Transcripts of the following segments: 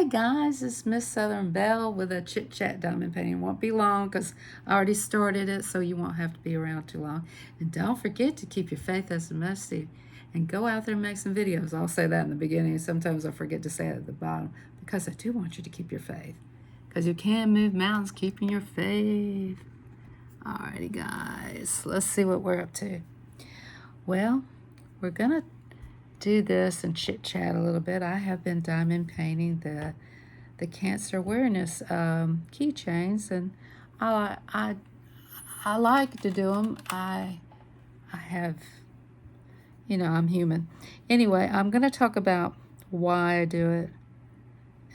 guys, it's Miss Southern Belle with a chit chat diamond painting. It won't be long because I already started it, so you won't have to be around too long. And don't forget to keep your faith as a must do, and go out there and make some videos. I'll say that in the beginning. Sometimes I forget to say it at the bottom because I do want you to keep your faith, because you can move mountains keeping your faith. Alrighty, guys, let's see what we're up to. Well, we're gonna do this and chit chat a little bit. I have been diamond painting the cancer awareness keychains, and I like to do them. I have, I'm human. Anyway, I'm going to talk about why I do it,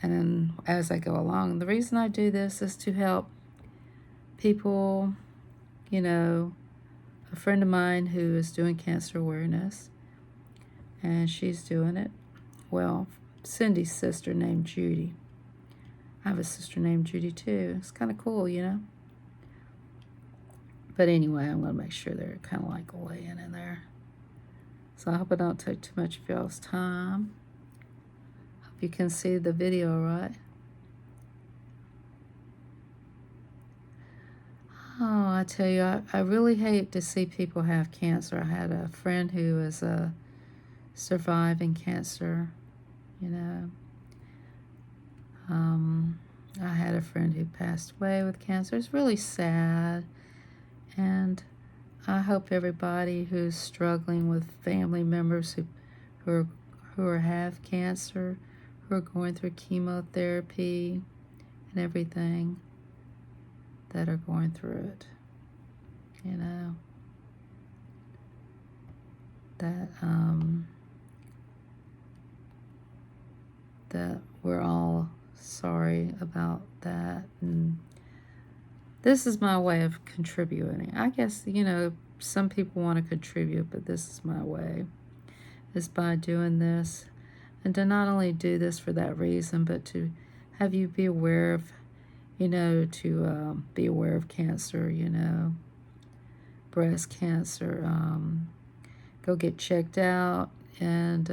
and then as I go along. The reason I do this is to help people. A friend of mine who is doing cancer awareness, and she's doing it. Well, Cindy's sister named Judy. I have a sister named Judy too. It's kind of cool, But anyway, I'm going to make sure they're kind of like laying in there. So I hope I don't take too much of y'all's time. Hope you can see the video, right? Oh, I tell you, I really hate to see people have cancer. I had a friend who was surviving cancer, I had a friend who passed away with cancer. It's really sad. And I hope everybody who's struggling with family members who have cancer, who are going through chemotherapy and everything, that are going through it, that we're all sorry about that. And this is my way of contributing. I guess, some people want to contribute, but this is my way, is by doing this. And to not only do this for that reason, but to have you be aware of, be aware of cancer, breast cancer. Go get checked out and,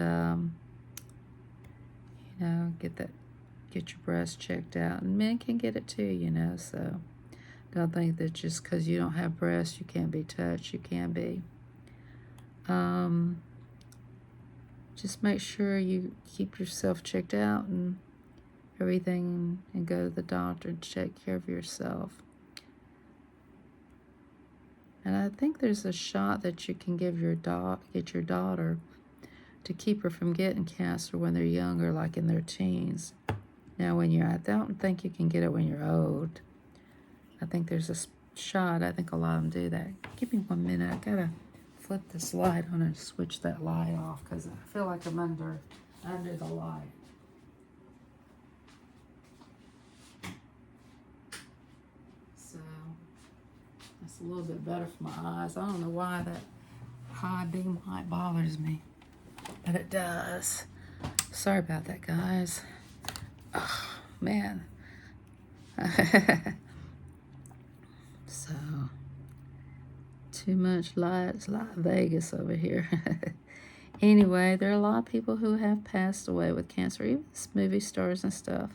get your breast checked out. And men can get it too, so don't think that just because you don't have breasts, you can't be touched. You can be. Just make sure you keep yourself checked out and everything, and go to the doctor and take care of yourself. And I think there's a shot that you can give your daughter to keep her from getting cancer when they're younger, like in their teens. Now, I don't think you can get it when you're old. I think there's a shot. I think a lot of them do that. Give me 1 minute. I gotta flip this light on and switch that light off because I feel like I'm under the light. So that's a little bit better for my eyes. I don't know why that high beam light bothers me, but it does. Sorry about that, guys. Oh, man. So, too much light. It's like Vegas over here. Anyway, there are a lot of people who have passed away with cancer, even movie stars and stuff.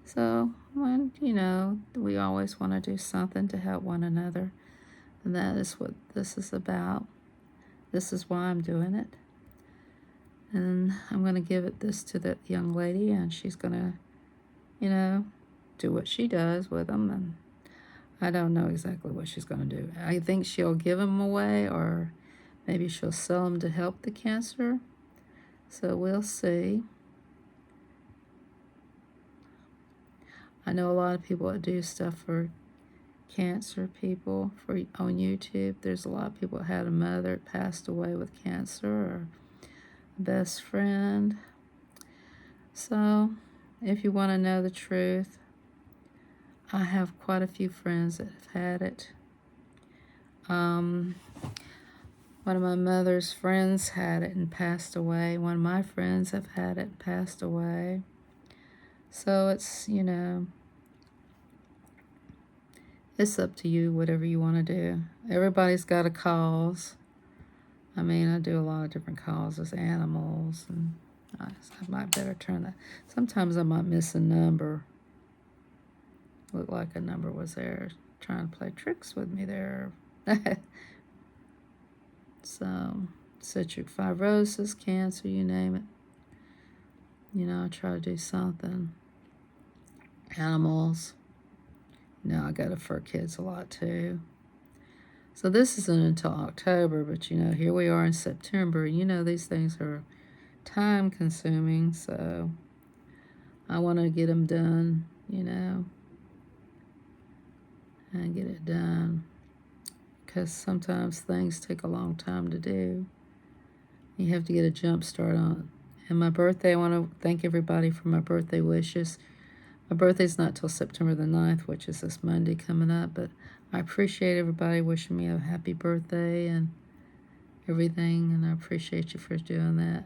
So, when, we always want to do something to help one another. And that is what this is about. This is why I'm doing it. And I'm going to give this to the young lady, and she's going to, do what she does with them. And I don't know exactly what she's going to do. I think she'll give them away, or maybe she'll sell them to help the cancer. So we'll see. I know a lot of people that do stuff for cancer people on YouTube. There's a lot of people that had a mother that passed away with cancer, or a best friend. So if you want to know the truth, I have quite a few friends that have had it. One of my mother's friends had it and passed away. One of my friends have had it and passed away. So it's, it's up to you, whatever you want to do. Everybody's got a cause. I do a lot of different causes, animals, and I might better turn that. Sometimes I might miss a number. Looked like a number was there trying to play tricks with me there. So, citric fibrosis, cancer, you name it. You know, I try to do something. Animals. You know, I go to fur kids a lot too. So this isn't until October, but you know, here we are in September. You know, these things are time consuming, so I want to get them done, you know, and get it done. Because sometimes things take a long time to do. You have to get a jump start on it. And my birthday, I want to thank everybody for my birthday wishes. My birthday's not till September the 9th, which is this Monday coming up, but I appreciate everybody wishing me a happy birthday and everything, and I appreciate you for doing that.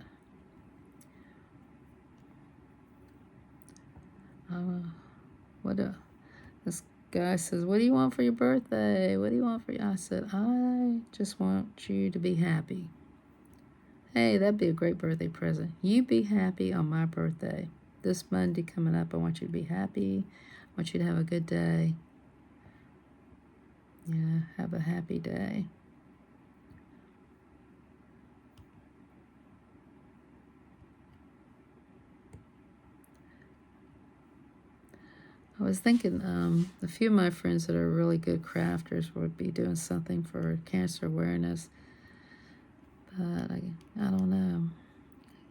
This guy says, what do you want for your birthday? What do you want for your... I said, I just want you to be happy. Hey, that'd be a great birthday present. You be happy on my birthday. This Monday coming up, I want you to be happy. I want you to have a good day. Yeah, have a happy day. I was thinking a few of my friends that are really good crafters would be doing something for cancer awareness. But I don't know.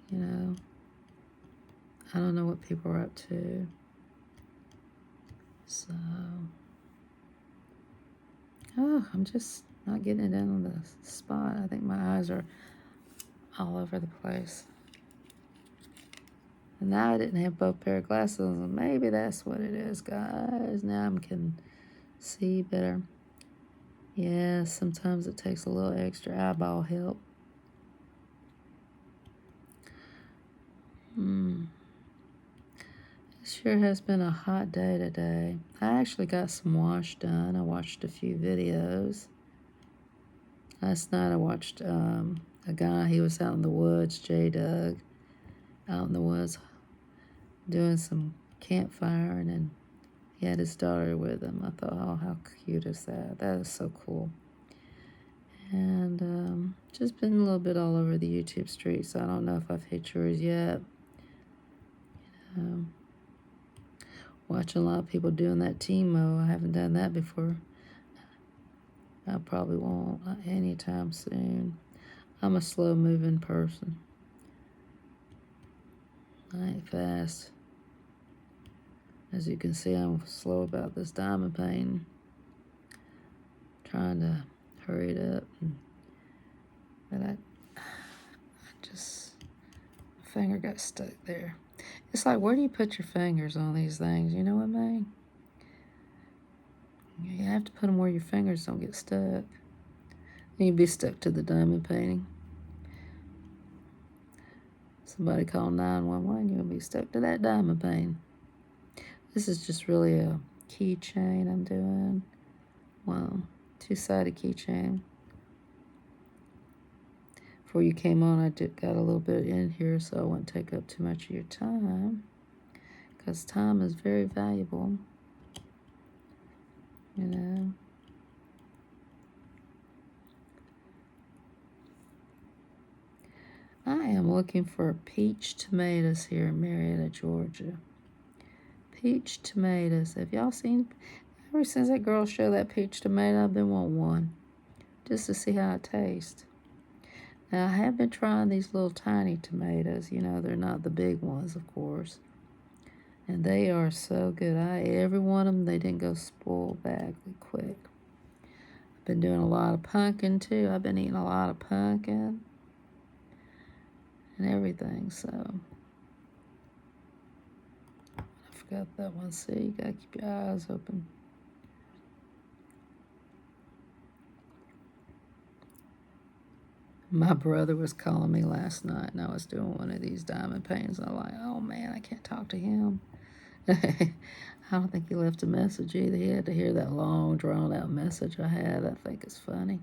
You know, I don't know what people are up to. So, I'm just not getting it in on the spot. I think my eyes are all over the place. And now I didn't have both pair of glasses, and maybe that's what it is, guys. Now I can see better. Yeah, sometimes it takes a little extra eyeball help. It sure has been a hot day today. I actually got some wash done. I watched a few videos. Last night I watched a guy, he was out in the woods, J-Doug, out in the woods doing some campfiring, and he had his daughter with him. I thought, oh, how cute is that? That is so cool. And just been a little bit all over the YouTube streets. I don't know if I've hit yours yet. Watching a lot of people doing that Timo. I haven't done that before. I probably won't anytime soon. I'm a slow-moving person. I ain't fast. As you can see, I'm slow about this diamond painting. Trying to hurry it up. But I just, my finger got stuck there. It's like, where do you put your fingers on these things? You know what I mean? You have to put them where your fingers don't get stuck. You'd be stuck to the diamond painting. Somebody call 911, you'll be stuck to that diamond painting. This is just really a keychain I'm doing. Wow, two-sided keychain. Before you came on, I got a little bit in here, so I won't take up too much of your time, because time is very valuable, you know. I am looking for peach tomatoes here in Marietta, Georgia. Peach tomatoes. Have y'all seen? Ever since that girl showed that peach tomato, I've been wanting one, just to see how it tastes. Now, I have been trying these little tiny tomatoes. You know, they're not the big ones, of course. And they are so good. I ate every one of them. They didn't go spoil badly quick. I've been doing a lot of pumpkin, too. I've been eating a lot of pumpkin and everything, so. I forgot that one. See, you gotta keep your eyes open. My brother was calling me last night, and I was doing one of these diamond paintings. And I'm like, oh, man, I can't talk to him. I don't think he left a message either. He had to hear that long, drawn-out message I had. I think it's funny.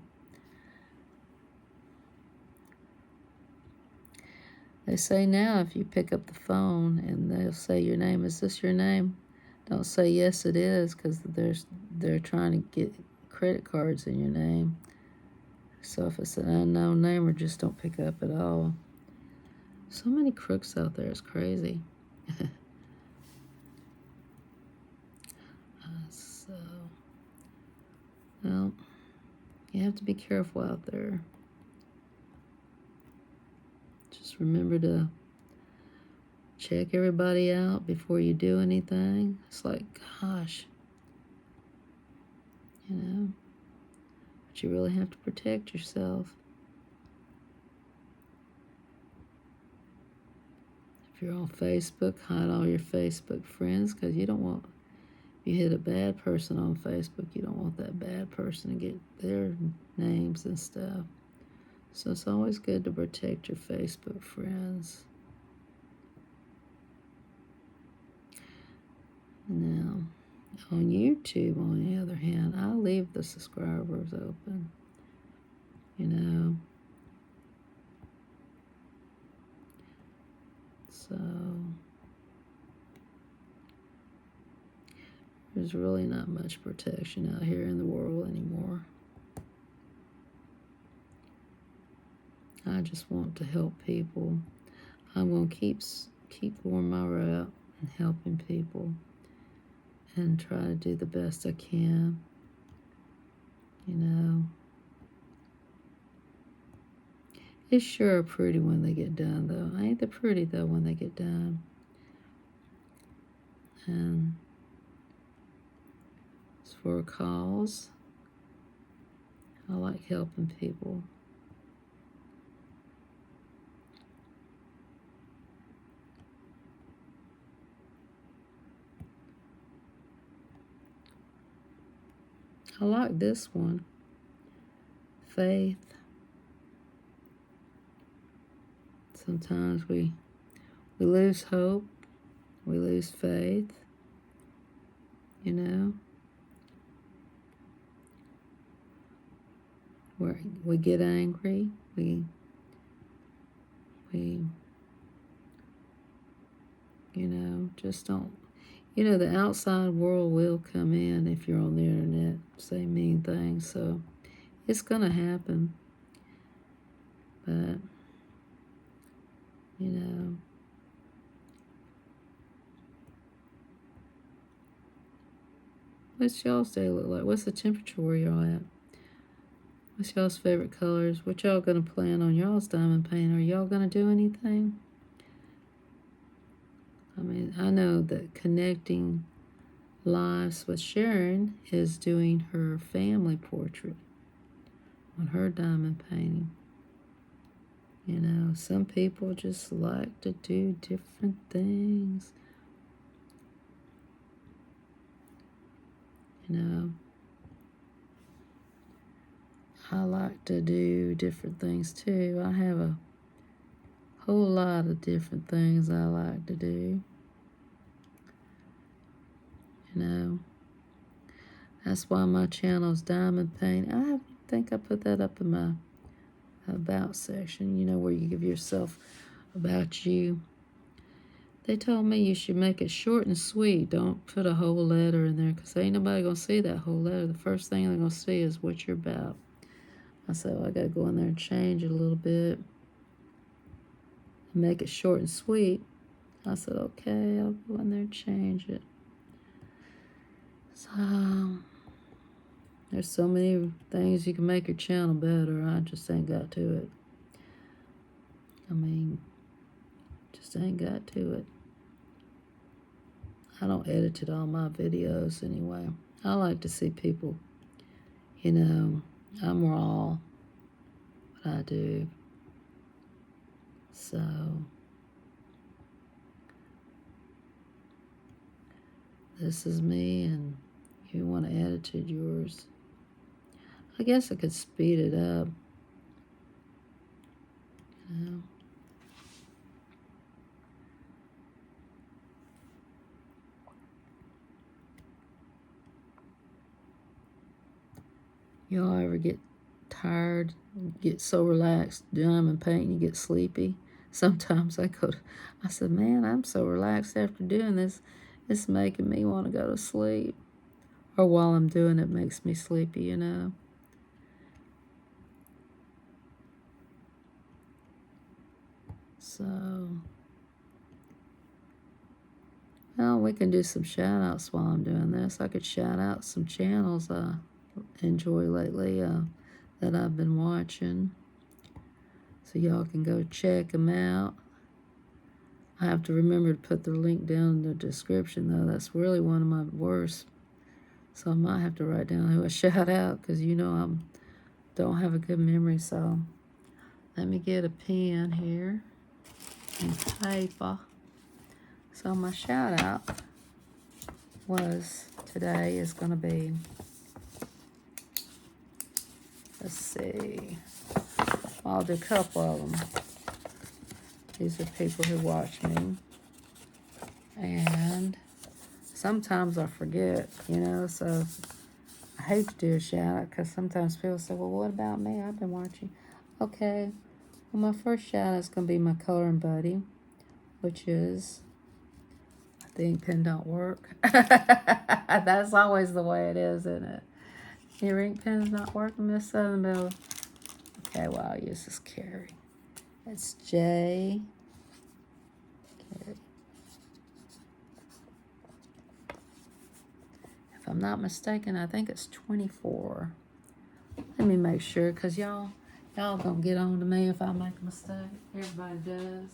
They say now if you pick up the phone and they'll say your name, is this your name? Don't say yes it is, because they're trying to get credit cards in your name. So if it's an unknown name, or just don't pick up at all. So many crooks out there, it's crazy. So, well, you have to be careful out there. Just remember to check everybody out before you do anything. It's like, gosh, but you really have to protect yourself. If you're on Facebook, hide all your Facebook friends, because you don't want, if you hit a bad person on Facebook, you don't want that bad person to get their names and stuff. So it's always good to protect your Facebook friends. Now, on YouTube, on the other hand, I leave the subscribers open. So there's really not much protection out here in the world anymore. I just want to help people. I'm going to keep throwing my route and helping people, and try to do the best I can. It's sure pretty when they get done, though. Ain't they pretty, though, when they get done? And as for a cause, I like helping people. I like this one. Faith. Sometimes we lose hope. We lose faith. We get angry. We just don't. The outside world will come in if you're on the internet, say mean things. So it's going to happen. But, what's y'all's day look like? What's the temperature where y'all at? What's y'all's favorite colors? What y'all going to plan on y'all's diamond paint? Are y'all going to do anything? I mean, I know that Connecting Lives with Sharon is doing her family portrait on her diamond painting. Some people just like to do different things. I like to do different things too. I have a whole lot of different things I like to do. That's why my channel's Diamond Paint. I think I put that up in my About section, where you give yourself about you. They told me you should make it short and sweet. Don't put a whole letter in there, because ain't nobody going to see that whole letter. The first thing they're going to see is what you're about. I said, well, I got to go in there and change it a little bit and make it short and sweet. I said, okay, I'll go in there and change it. So there's so many things you can make your channel better. I just ain't got to it. Just ain't got to it. I don't edit it on my videos anyway. I like to see people, I'm raw, what I do. So this is me, and if you want to edit it, yours. I guess I could speed it up. Y'all ever get tired, get so relaxed, diamond painting, you get sleepy? Sometimes I said, man, I'm so relaxed after doing this. It's making me want to go to sleep. Or while I'm doing it makes me sleepy, you know. So, well, we can do some shout outs while I'm doing this. I could shout out some channels I enjoy lately that I've been watching. So y'all can go check them out. I have to remember to put the link down in the description, though. That's really one of my worst. So I might have to write down who I shout out, because you know I don't have a good memory. So let me get a pen here and paper. So my shout out today is going to be, let's see, I'll do a couple of them. These are people who watch me. And sometimes I forget, you know, so I hate to do a shout out because sometimes people say, well, what about me? I've been watching. Okay, well, my first shout out is going to be my coloring buddy, which is, the ink pen don't work. That's always the way it is, isn't it? Your ink pen's not working, Miss Southernville. Okay, well, I'll use this Carrie. It's J. Carrie. If I'm not mistaken, I think it's 24. Let me make sure, because y'all gonna get on to me if I make a mistake. Everybody does.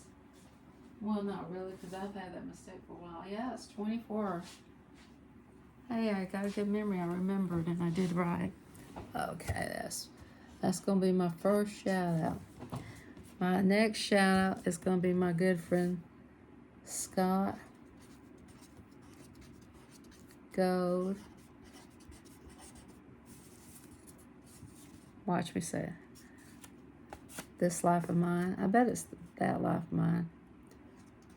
Well, not really, because I've had that mistake for a while. Yeah, it's 24. Hey, I got a good memory. I remembered and I did right. Okay, that's gonna be my first shout out. My next shout out is gonna be my good friend Scott Gold. Watch me say it. This life of mine. I bet it's that life of mine.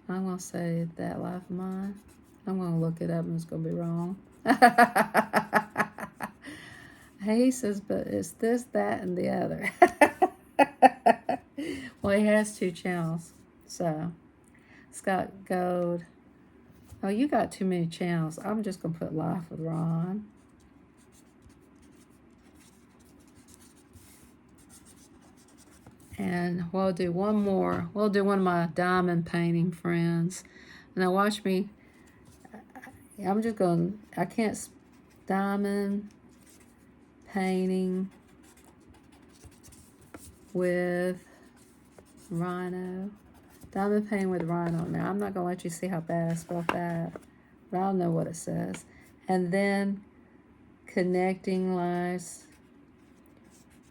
I'm gonna say that life of mine. I'm gonna look it up and it's gonna be wrong. He says, but it's this, that, and the other. Well, he has 2 channels. So, Scott Gold. Oh, you got too many channels. I'm just going to put Life with Ron. And we'll do one more. We'll do one of my diamond painting friends. Now, watch me. I'm just going, I can't, diamond painting with Rhino. Diamond painting with Rhino. Now, I'm not going to let you see how bad I spelled that, but I'll know what it says. And then connecting lives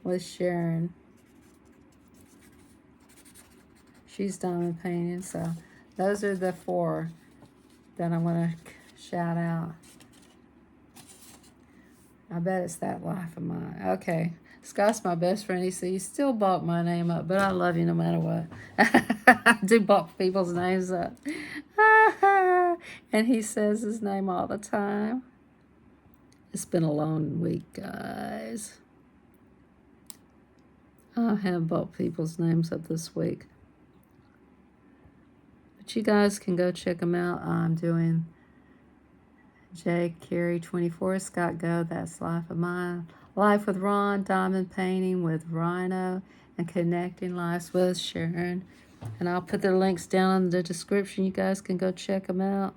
with Sharon. She's diamond painting. So those are the 4 that I'm going to shout out. I bet it's that life of mine. Okay. Scott's my best friend. He said, you still bulk my name up, but I love you no matter what. I do bulk people's names up. And he says his name all the time. It's been a long week, guys. I have bulked people's names up this week. But you guys can go check them out. I'm doing J. Carey 24, Scott Go, that's Life of Mine. Life with Ron, diamond painting with Rhino, and connecting lives with Sharon. And I'll put their links down in the description. You guys can go check them out.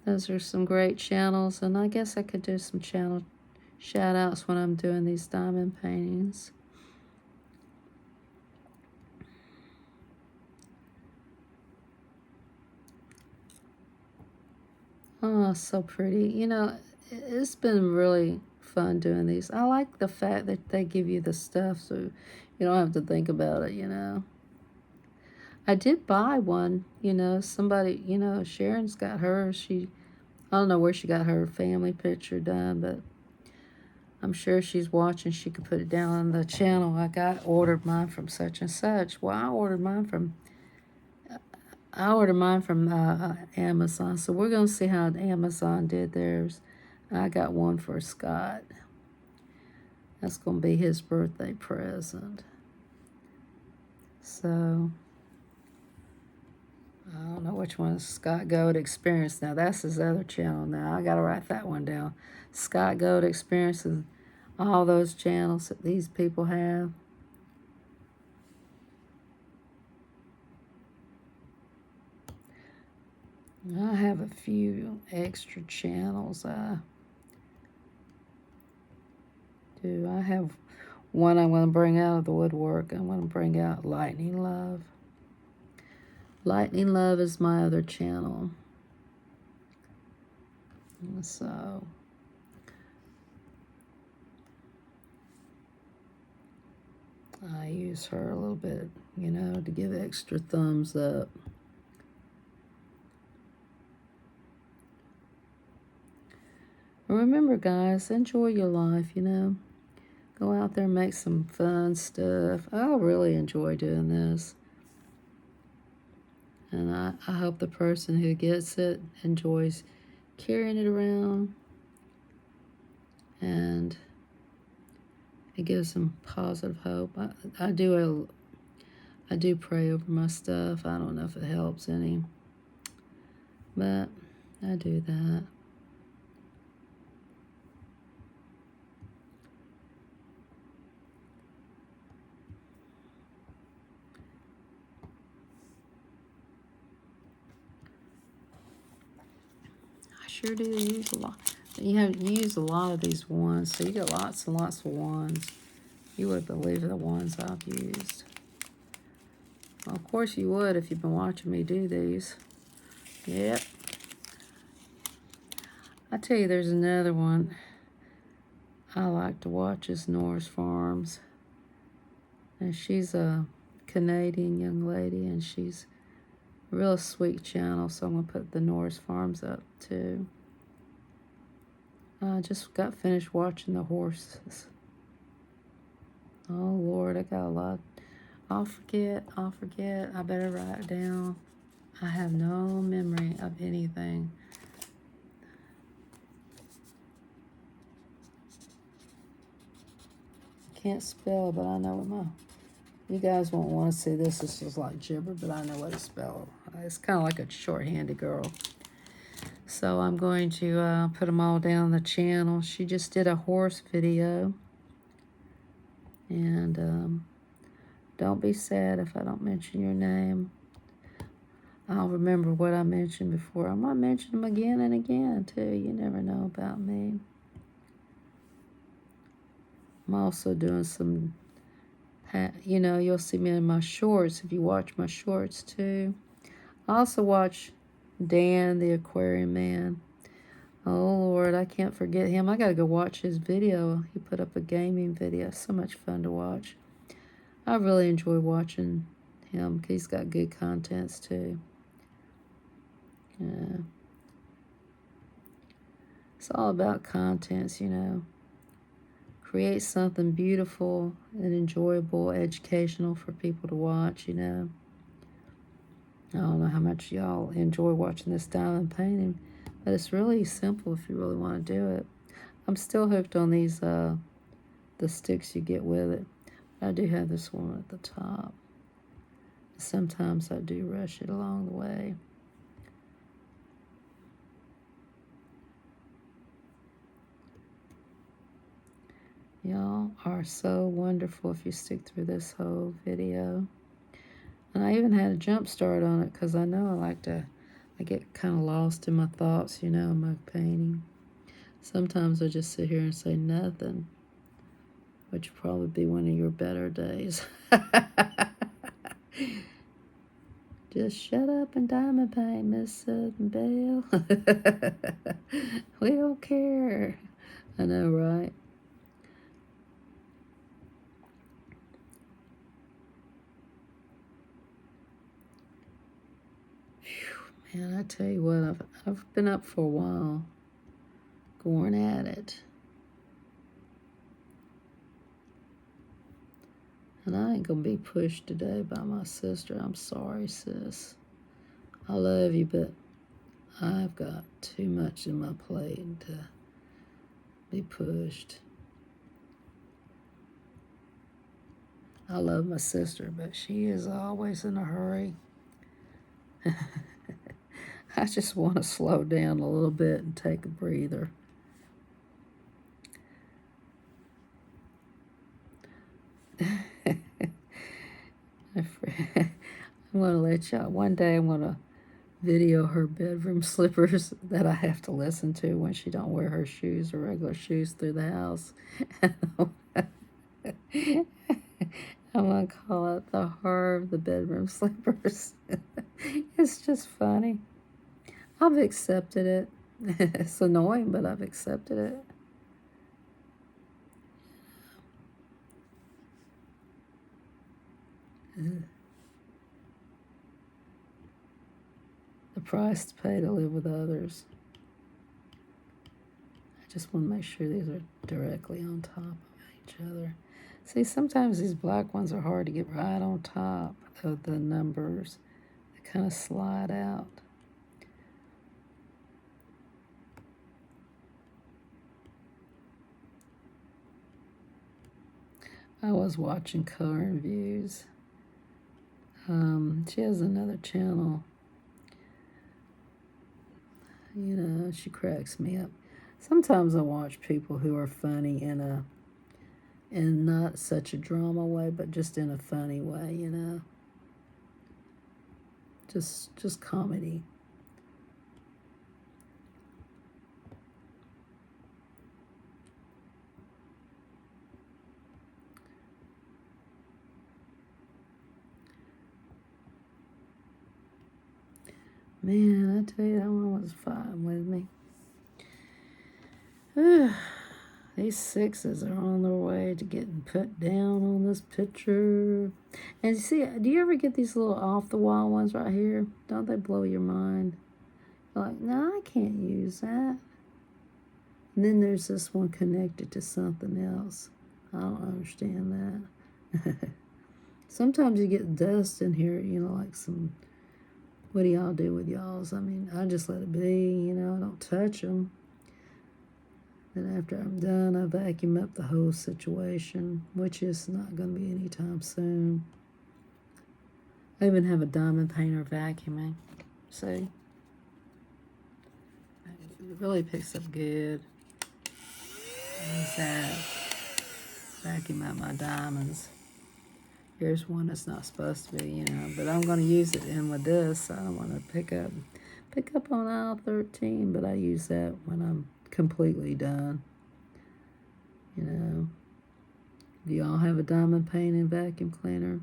Those are some great channels, and I guess I could do some channel shout outs when I'm doing these diamond paintings. Oh, so pretty. You know, it's been really fun doing these. I like the fact that they give you the stuff so you don't have to think about it, you know. I did buy one, you know, somebody, you know, Sharon's got hers. I don't know where she got her family picture done, but I'm sure she's watching. She could put it down on the channel. Ordered mine from such and such. Well, I ordered mine from Amazon. So we're going to see how Amazon did theirs. I got one for Scott. That's going to be his birthday present. So I don't know which one is Scott Gold Experience. Now that's his other channel. Now I gotta write that one down. Scott Gold Experience and all those channels that these people have. I have a few extra channels. I do. I have one I'm going to bring out of the woodwork. I'm going to bring out Lightning Love. Lightning Love is my other channel. So I use her a little bit, you know, to give extra thumbs up. Remember, guys, enjoy your life, you know. Go out there and make some fun stuff. I really enjoy doing this. And I hope the person who gets it enjoys carrying it around. And it gives them positive hope. I do pray over my stuff. I don't know if it helps any. But I do that. I sure do use a lot. You use a lot of these wands, so you get lots and lots of wands. You would believe the ones I've used. Well, of course you would if you've been watching me do these. Yep. I tell you, there's another one I like to watch is Nora's Farms. And she's a Canadian young lady, and she's a real sweet channel, so I'm going to put the Nora's Farms up too. I just got finished watching the horses. Oh, Lord, I got a lot. I'll forget. I better write it down. I have no memory of anything. Can't spell, but I know what you guys won't want to see this. This is like gibber, but I know what to spell. It's kind of like a short-handed girl. So I'm going to put them all down the channel. She just did a horse video. And don't be sad if I don't mention your name. I'll remember what I mentioned before. I might mention them again and again, too. You never know about me. I'm also doing some, you know, you'll see me in my shorts if you watch my shorts, too. I also watch Dan, the Aquarium Man. Oh, Lord, I can't forget him. I got to go watch his video. He put up a gaming video. So much fun to watch. I really enjoy watching him because he's got good contents, too. Yeah. It's all about contents, you know. Create something beautiful and enjoyable, educational for people to watch, you know. I don't know how much y'all enjoy watching this diamond painting, but it's really simple if you really want to do it. I'm still hooked on these, the sticks you get with it. I do have this one at the top. Sometimes I do rush it along the way. Y'all are so wonderful if you stick through this whole video. And I even had a jump start on it because I know I get kind of lost in my thoughts, you know, in my painting. Sometimes I just sit here and say nothing, which would probably be one of your better days. Just shut up and diamond paint, Miss Belle. We don't care. I know, right? Man, I tell you what, I've been up for a while, going at it. And I ain't gonna be pushed today by my sister. I'm sorry, sis. I love you, but I've got too much in my plate to be pushed. I love my sister, but she is always in a hurry. I just want to slow down a little bit and take a breather. I'm going to let y'all, one day I'm going to video her bedroom slippers that I have to listen to when she don't wear her shoes or regular shoes through the house. I'm going to call it the horror of the bedroom slippers. It's just funny. I've accepted it. It's annoying, but I've accepted it. The price to pay to live with others. I just want to make sure these are directly on top of each other. See, sometimes these black ones are hard to get right on top of the numbers. They kind of slide out. I was watching Car Reviews. She has another channel. You know, she cracks me up. Sometimes I watch people who are funny in not such a drama way, but just in a funny way, you know. Just comedy. Man, I tell you, that one was fine with me. These sixes are on their way to getting put down on this picture. And see, do you ever get these little off the wall ones right here? Don't they blow your mind? You're like, no, I can't use that. And then there's this one connected to something else. I don't understand that. Sometimes you get dust in here, you know, like some. What do y'all do with y'all's? I mean, I just let it be, you know, I don't touch them. Then after I'm done, I vacuum up the whole situation, which is not going to be anytime soon. I even have a diamond painter vacuuming. See? It really picks up good. Use that. Vacuum out my diamonds. Here's one that's not supposed to be, you know, but I'm going to use it in with this. I don't want to pick up on aisle 13, but I use that when I'm completely done. You know, do y'all have a diamond painting vacuum cleaner?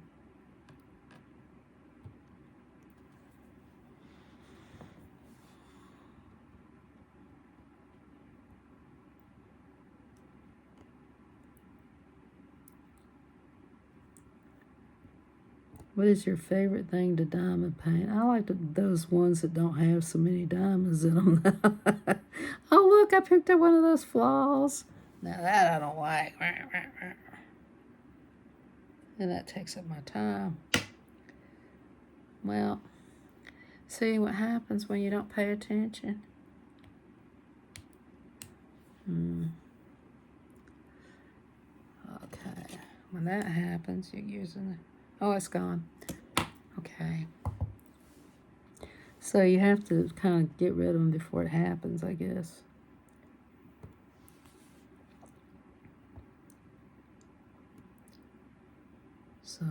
What is your favorite thing to diamond paint? I like those ones that don't have so many diamonds in them. Oh, look, I picked up one of those flaws. Now that I don't like. And that takes up my time. Well, see what happens when you don't pay attention. Okay. When that happens, you're using it. Oh, it's gone. Okay. So you have to kind of get rid of them before it happens, I guess. So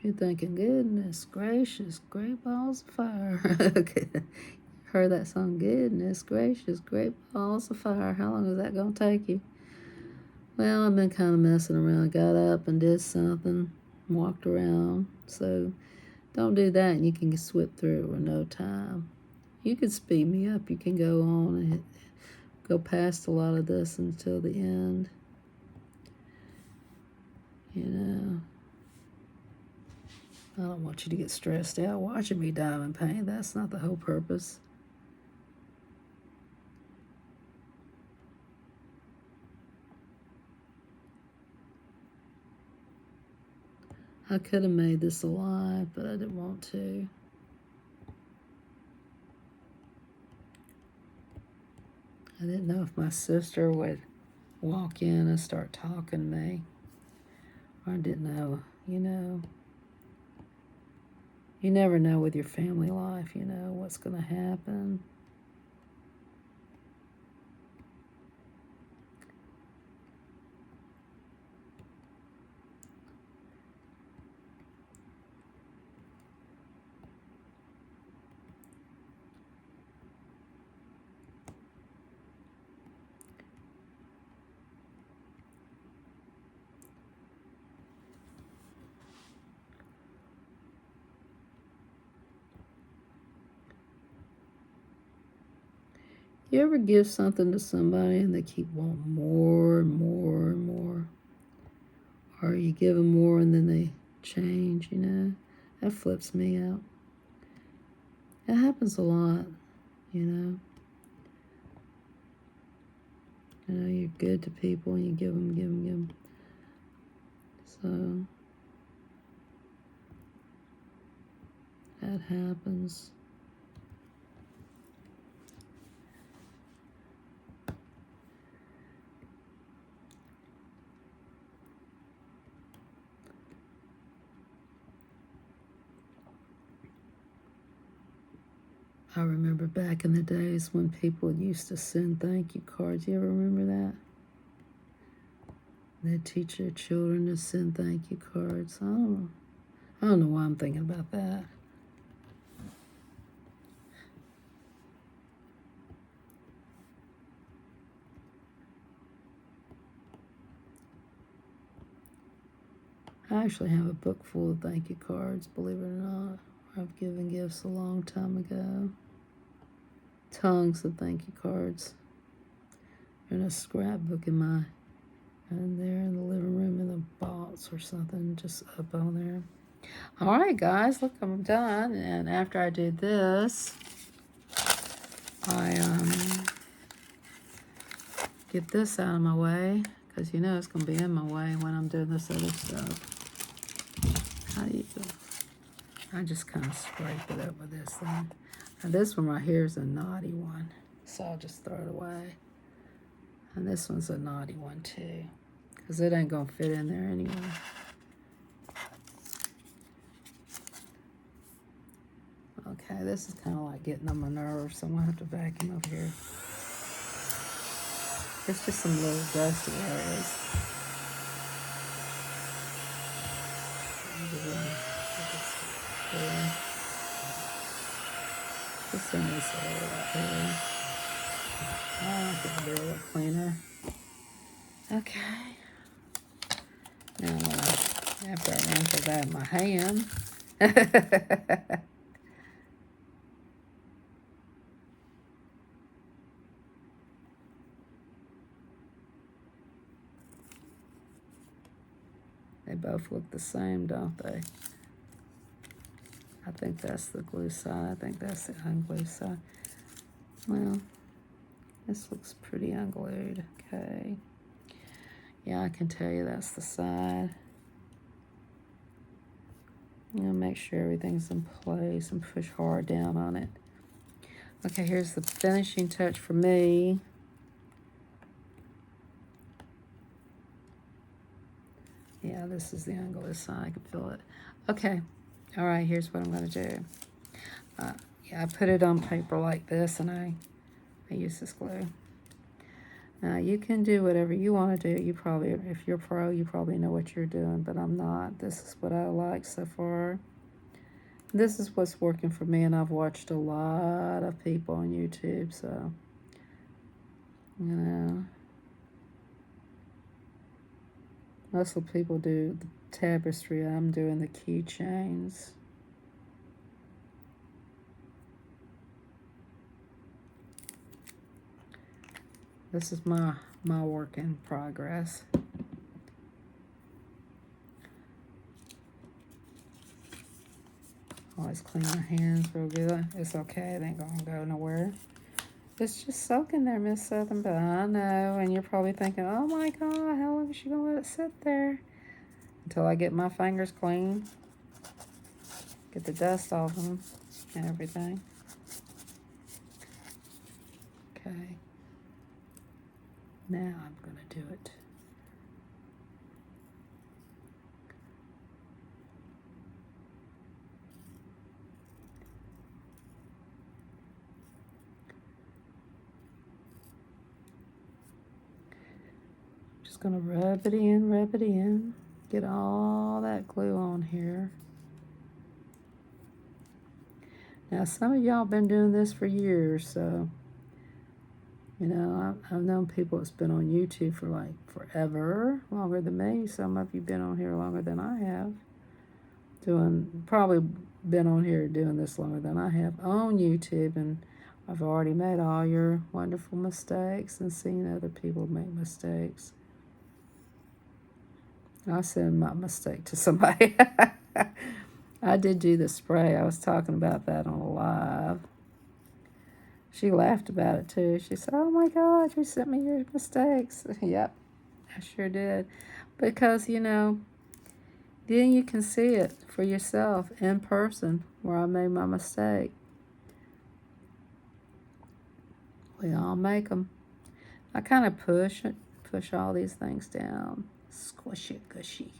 you're thinking, goodness gracious, great balls of fire. Okay. Heard that song, goodness gracious, great balls of fire. How long is that going to take you? Well, I've been kind of messing around. Got up and did something, walked around. So don't do that and you can swip through it in no time. You can speed me up. You can go on and go past a lot of this until the end. You know, I don't want you to get stressed out watching me diamond paint. That's not the whole purpose. I could have made this alive, but I didn't want to. I didn't know if my sister would walk in and start talking to me. I didn't know, you never know with your family life, what's going to happen. You ever give something to somebody and they keep wanting more and more and more? Or you give them more and then they change, That flips me out. It happens a lot, you know. You're good to people and you give them. So that happens. I remember back in the days when people used to send thank you cards. You ever remember that? They'd teach their children to send thank you cards. I don't know why I'm thinking about that. I actually have a book full of thank you cards, believe it or not. I've given gifts a long time ago. Tons of thank you cards. In a scrapbook and there in the living room in the box or something, just up on there. All right, guys, look, I'm done. And after I do this, I get this out of my way, because it's going to be in my way when I'm doing this other stuff. How do you do? I just kind of scrape it up with this thing. Now this one right here is a naughty one, so I'll just throw it away. And this one's a naughty one too, because it ain't going to fit in there anyway. Okay, this is kind of like getting on my nerves, so I'm going to have to vacuum up here. It's just some little dusty areas. Just in this area right here. I'll get a little cleaner. Okay. Now, after I rinse that in my hand, they both look the same, don't they? I think that's the glue side. I think that's the unglued side. Well, this looks pretty unglued. Okay. Yeah, I can tell you that's the side. Make sure everything's in place and push hard down on it. Okay, here's the finishing touch for me. Yeah, this is the unglued side. I can feel it. Okay. All right, here's what I'm going to do. Yeah, I put it on paper like this, and I use this glue. Now, you can do whatever you want to do. You probably, if you're pro, you probably know what you're doing, but I'm not. This is what I like so far. This is what's working for me, and I've watched a lot of people on YouTube, so, most of the people do the tapestry. I'm doing the keychains. This is my work in progress. Always clean my hands real good. It's okay. It ain't going to go nowhere. It's just soaking there, Miss Southern, but I know. And you're probably thinking, oh, my God, how long is she going to let it sit there? Until I get my fingers clean. Get the dust off them and everything. Okay. Now I'm going to do it. Just going to rub it in, get all that glue on here. Now, some of y'all been doing this for years, so, you know, I've known people that's been on YouTube for like forever, longer than me. Some of you been on here longer than I have. Probably been on here doing this longer than I have on YouTube, and I've already made all your wonderful mistakes and seen other people make mistakes. I send my mistake to somebody. I did do the spray. I was talking about that on a live. She laughed about it too. She said, "Oh my God, you sent me your mistakes." Yep, I sure did. Because, you know, then you can see it for yourself in person where I made my mistake. We all make them. I kind of push all these things down. Squish it, gushy.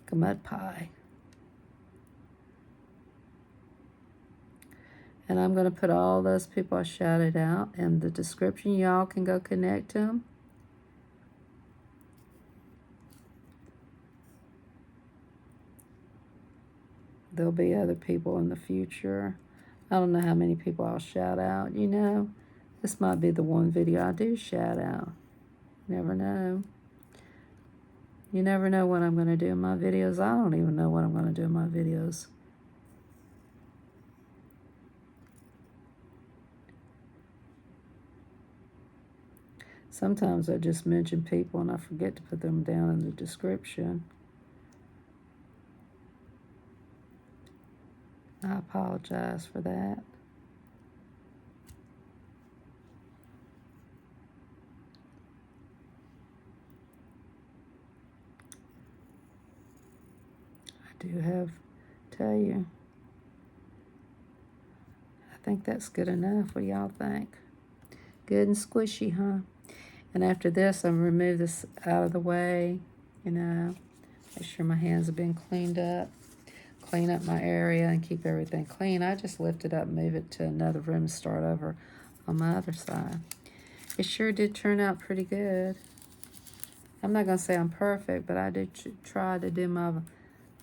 Like a mud pie. And I'm going to put all those people I shouted out in the description. Y'all can go connect to them. There'll be other people in the future. I don't know how many people I'll shout out. You know, this might be the one video I do shout out. Never know. You never know what I'm going to do in my videos. I don't even know what I'm going to do in my videos. Sometimes I just mention people and I forget to put them down in the description. I apologize for that. I do have to tell you, I think that's good enough. What do y'all think? Good and squishy, huh? And after this, I'm going to remove this out of the way, you know, make sure my hands have been cleaned up, clean up my area and keep everything clean. I just lift it up, move it to another room and start over on my other side. It sure did turn out pretty good. I'm not going to say I'm perfect, but I did try to do my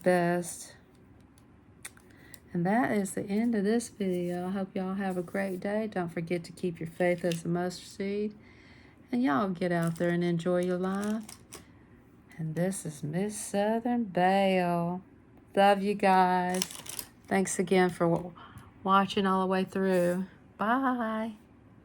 best. And that is the end of this video. I hope y'all have a great day. Don't forget to keep your faith as a mustard seed. And y'all get out there and enjoy your life. And this is Miss Southern Belle. Love you guys. Thanks again for watching all the way through. Bye.